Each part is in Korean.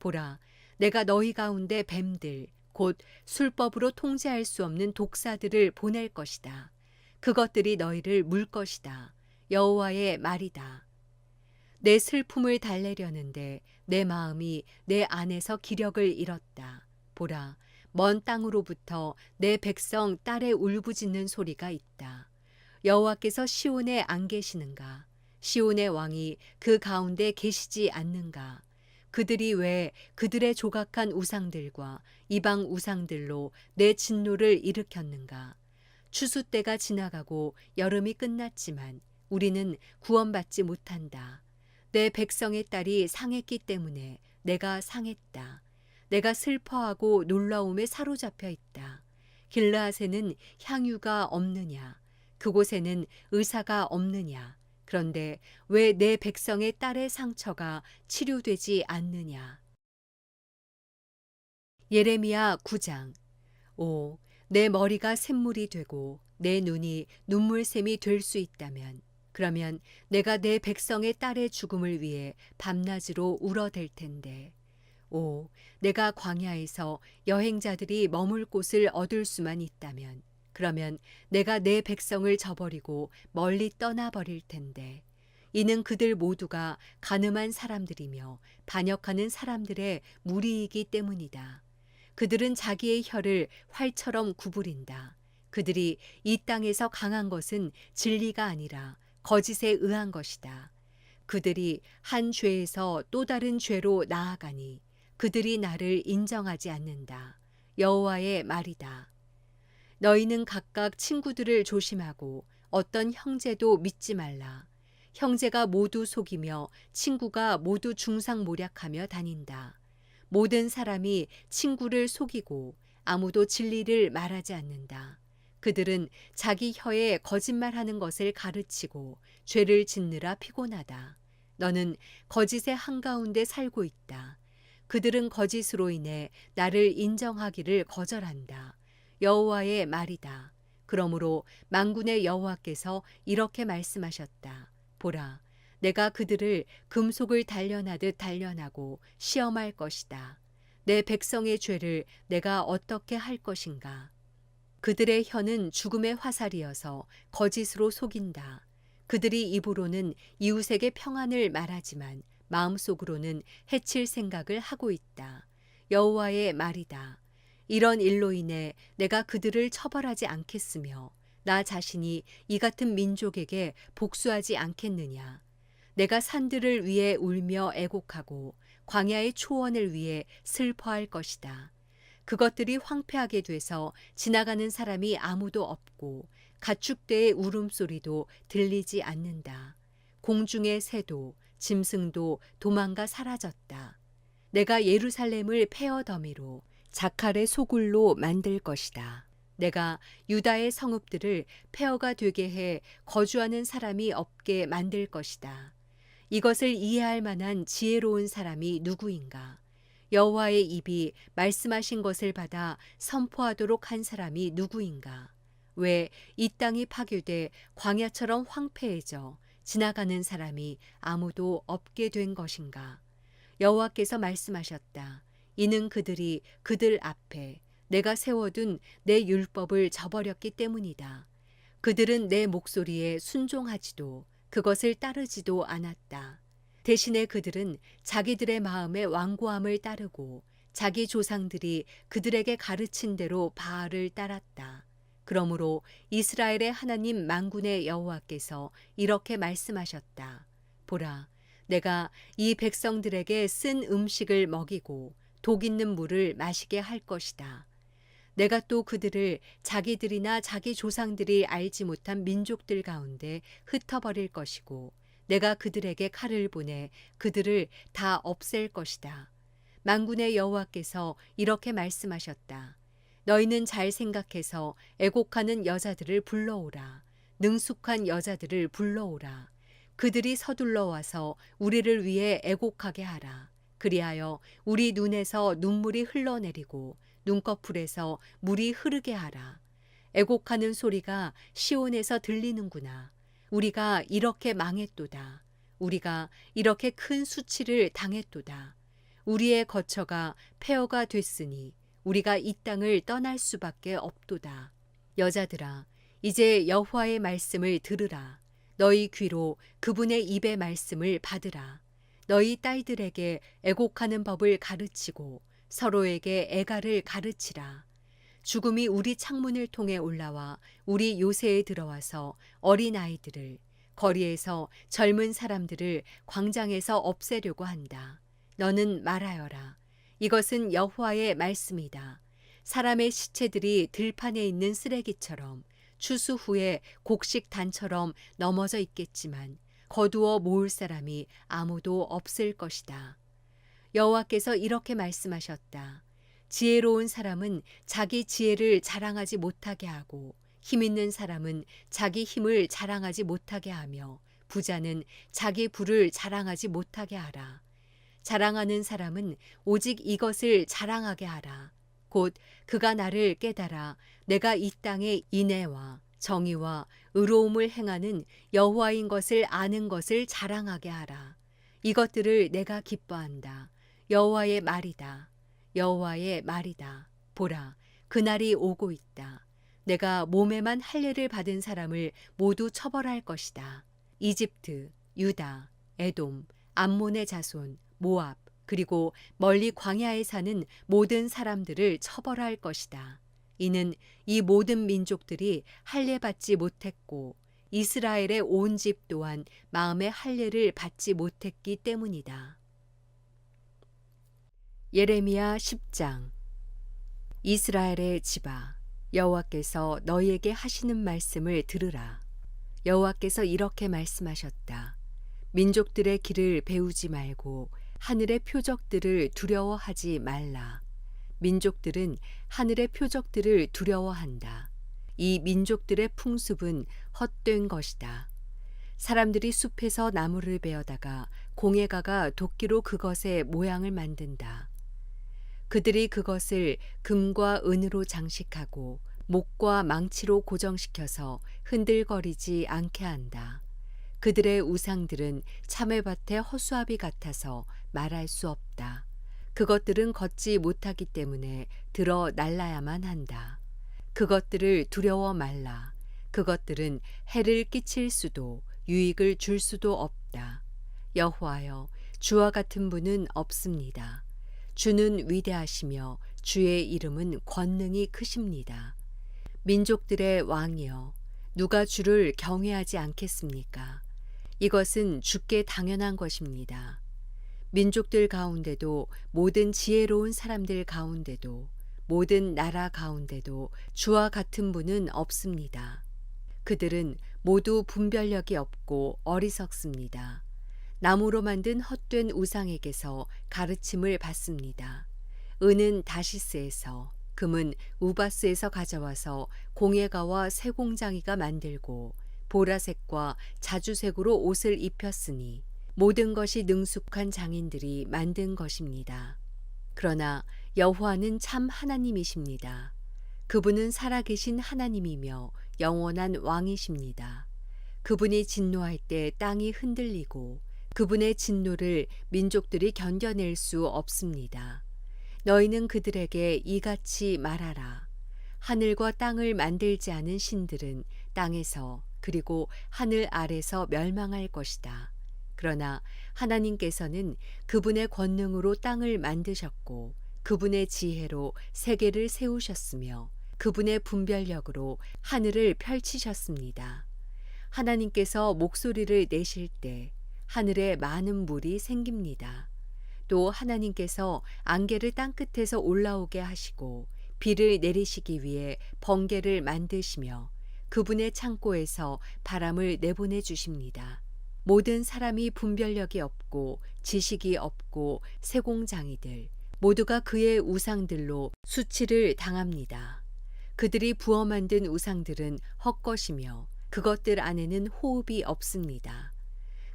보라, 내가 너희 가운데 뱀들, 곧 술법으로 통제할 수 없는 독사들을 보낼 것이다. 그것들이 너희를 물 것이다. 여호와의 말이다. 내 슬픔을 달래려는데 내 마음이 내 안에서 기력을 잃었다. 보라, 먼 땅으로부터 내 백성 딸의 울부짖는 소리가 있다. 여호와께서 시온에 안 계시는가? 시온의 왕이 그 가운데 계시지 않는가? 그들이 왜 그들의 조각한 우상들과 이방 우상들로 내 진노를 일으켰는가? 추수 때가 지나가고 여름이 끝났지만 우리는 구원받지 못한다. 내 백성의 딸이 상했기 때문에 내가 상했다. 내가 슬퍼하고 놀라움에 사로잡혀 있다. 길르앗에는 향유가 없느냐? 그곳에는 의사가 없느냐? 그런데 왜 내 백성의 딸의 상처가 치료되지 않느냐? 예레미야 9장. 오, 내 머리가 샘물이 되고 내 눈이 눈물샘이 될 수 있다면, 그러면 내가 내 백성의 딸의 죽음을 위해 밤낮으로 울어댈 텐데. 오, 내가 광야에서 여행자들이 머물 곳을 얻을 수만 있다면, 그러면 내가 내 백성을 저버리고 멀리 떠나버릴 텐데. 이는 그들 모두가 간음한 사람들이며 반역하는 사람들의 무리이기 때문이다. 그들은 자기의 혀를 활처럼 구부린다. 그들이 이 땅에서 강한 것은 진리가 아니라 거짓에 의한 것이다. 그들이 한 죄에서 또 다른 죄로 나아가니 그들이 나를 인정하지 않는다. 여호와의 말이다. 너희는 각각 친구들을 조심하고 어떤 형제도 믿지 말라. 형제가 모두 속이며 친구가 모두 중상모략하며 다닌다. 모든 사람이 친구를 속이고 아무도 진리를 말하지 않는다. 그들은 자기 혀에 거짓말하는 것을 가르치고 죄를 짓느라 피곤하다. 너는 거짓의 한가운데 살고 있다. 그들은 거짓으로 인해 나를 인정하기를 거절한다. 여호와의 말이다. 그러므로 만군의 여호와께서 이렇게 말씀하셨다. 보라, 내가 그들을 금속을 단련하듯 단련하고 시험할 것이다. 내 백성의 죄를 내가 어떻게 할 것인가? 그들의 혀는 죽음의 화살이어서 거짓으로 속인다. 그들이 입으로는 이웃에게 평안을 말하지만 마음속으로는 해칠 생각을 하고 있다. 여호와의 말이다. 이런 일로 인해 내가 그들을 처벌하지 않겠으며 나 자신이 이 같은 민족에게 복수하지 않겠느냐. 내가 산들을 위해 울며 애곡하고 광야의 초원을 위해 슬퍼할 것이다. 그것들이 황폐하게 돼서 지나가는 사람이 아무도 없고 가축대의 울음소리도 들리지 않는다. 공중의 새도 짐승도 도망가 사라졌다. 내가 예루살렘을 폐허 더미로 자칼의 소굴로 만들 것이다. 내가 유다의 성읍들을 폐허가 되게 해 거주하는 사람이 없게 만들 것이다. 이것을 이해할 만한 지혜로운 사람이 누구인가? 여호와의 입이 말씀하신 것을 받아 선포하도록 한 사람이 누구인가? 왜 이 땅이 파괴돼 광야처럼 황폐해져 지나가는 사람이 아무도 없게 된 것인가? 여호와께서 말씀하셨다. 이는 그들이 그들 앞에 내가 세워둔 내 율법을 저버렸기 때문이다. 그들은 내 목소리에 순종하지도 그것을 따르지도 않았다. 대신에 그들은 자기들의 마음의 완고함을 따르고 자기 조상들이 그들에게 가르친 대로 바알을 따랐다. 그러므로 이스라엘의 하나님 만군의 여호와께서 이렇게 말씀하셨다. 보라, 내가 이 백성들에게 쓴 음식을 먹이고 독 있는 물을 마시게 할 것이다. 내가 또 그들을 자기들이나 자기 조상들이 알지 못한 민족들 가운데 흩어버릴 것이고 내가 그들에게 칼을 보내 그들을 다 없앨 것이다. 만군의 여호와께서 이렇게 말씀하셨다. 너희는 잘 생각해서 애곡하는 여자들을 불러오라. 능숙한 여자들을 불러오라. 그들이 서둘러 와서 우리를 위해 애곡하게 하라. 그리하여 우리 눈에서 눈물이 흘러내리고 눈꺼풀에서 물이 흐르게 하라. 애곡하는 소리가 시온에서 들리는구나. 우리가 이렇게 망했도다. 우리가 이렇게 큰 수치를 당했도다. 우리의 거처가 폐허가 됐으니 우리가 이 땅을 떠날 수밖에 없도다. 여자들아, 이제 여호와의 말씀을 들으라. 너희 귀로 그분의 입의 말씀을 받으라. 너희 딸들에게 애곡하는 법을 가르치고 서로에게 애가를 가르치라. 죽음이 우리 창문을 통해 올라와 우리 요새에 들어와서 어린아이들을, 거리에서 젊은 사람들을 광장에서 없애려고 한다. 너는 말하여라. 이것은 여호와의 말씀이다. 사람의 시체들이 들판에 있는 쓰레기처럼 추수 후에 곡식 단처럼 넘어져 있겠지만 거두어 모을 사람이 아무도 없을 것이다. 여호와께서 이렇게 말씀하셨다. 지혜로운 사람은 자기 지혜를 자랑하지 못하게 하고 힘 있는 사람은 자기 힘을 자랑하지 못하게 하며 부자는 자기 부를 자랑하지 못하게 하라. 자랑하는 사람은 오직 이것을 자랑하게 하라. 곧 그가 나를 깨달아 내가 이 땅에 인애와 정의와 의로움을 행하는 여호와인 것을 아는 것을 자랑하게 하라. 이것들을 내가 기뻐한다. 여호와의 말이다. 여호와의 말이다. 보라, 그날이 오고 있다. 내가 몸에만 할례를 받은 사람을 모두 처벌할 것이다. 이집트, 유다, 에돔, 암몬의 자손, 모압, 그리고 멀리 광야에 사는 모든 사람들을 처벌할 것이다. 이는 이 모든 민족들이 할례 받지 못했고 이스라엘의 온 집 또한 마음의 할례를 받지 못했기 때문이다. 예레미야 10장. 이스라엘의 집아, 여호와께서 너희에게 하시는 말씀을 들으라. 여호와께서 이렇게 말씀하셨다. 민족들의 길을 배우지 말고 하늘의 표적들을 두려워하지 말라. 민족들은 하늘의 표적들을 두려워한다. 이 민족들의 풍습은 헛된 것이다. 사람들이 숲에서 나무를 베어다가 공예가가 도끼로 그것의 모양을 만든다. 그들이 그것을 금과 은으로 장식하고 목과 망치로 고정시켜서 흔들거리지 않게 한다. 그들의 우상들은 참외밭의 허수아비 같아서 말할 수 없다. 그것들은 걷지 못하기 때문에 들어 날라야만 한다. 그것들을 두려워 말라. 그것들은 해를 끼칠 수도 유익을 줄 수도 없다. 여호와여, 주와 같은 분은 없습니다. 주는 위대하시며 주의 이름은 권능이 크십니다. 민족들의 왕이여, 누가 주를 경외하지 않겠습니까? 이것은 주께 당연한 것입니다. 민족들 가운데도 모든 지혜로운 사람들 가운데도 모든 나라 가운데도 주와 같은 분은 없습니다. 그들은 모두 분별력이 없고 어리석습니다. 나무로 만든 헛된 우상에게서 가르침을 받습니다. 은은 다시스에서, 금은 우바스에서 가져와서 공예가와 세공장이가 만들고 보라색과 자주색으로 옷을 입혔으니 모든 것이 능숙한 장인들이 만든 것입니다. 그러나 여호와는 참 하나님이십니다. 그분은 살아계신 하나님이며 영원한 왕이십니다. 그분이 진노할 때 땅이 흔들리고 그분의 진노를 민족들이 견뎌낼 수 없습니다. 너희는 그들에게 이같이 말하라. 하늘과 땅을 만들지 않은 신들은 땅에서 그리고 하늘 아래서 멸망할 것이다. 그러나 하나님께서는 그분의 권능으로 땅을 만드셨고 그분의 지혜로 세계를 세우셨으며 그분의 분별력으로 하늘을 펼치셨습니다. 하나님께서 목소리를 내실 때 하늘에 많은 물이 생깁니다. 또 하나님께서 안개를 땅끝에서 올라오게 하시고 비를 내리시기 위해 번개를 만드시며 그분의 창고에서 바람을 내보내 주십니다. 모든 사람이 분별력이 없고 지식이 없고 세공장이들 모두가 그의 우상들로 수치를 당합니다. 그들이 부어 만든 우상들은 헛것이며 그것들 안에는 호흡이 없습니다.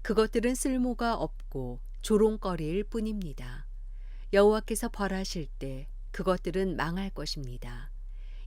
그것들은 쓸모가 없고 조롱거리일 뿐입니다. 여호와께서 벌하실 때 그것들은 망할 것입니다.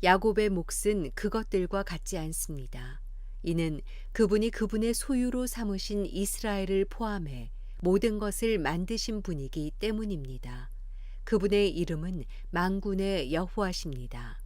야곱의 몫은 그것들과 같지 않습니다. 이는 그분이 그분의 소유로 삼으신 이스라엘을 포함해 모든 것을 만드신 분이기 때문입니다. 그분의 이름은 만군의 여호와십니다.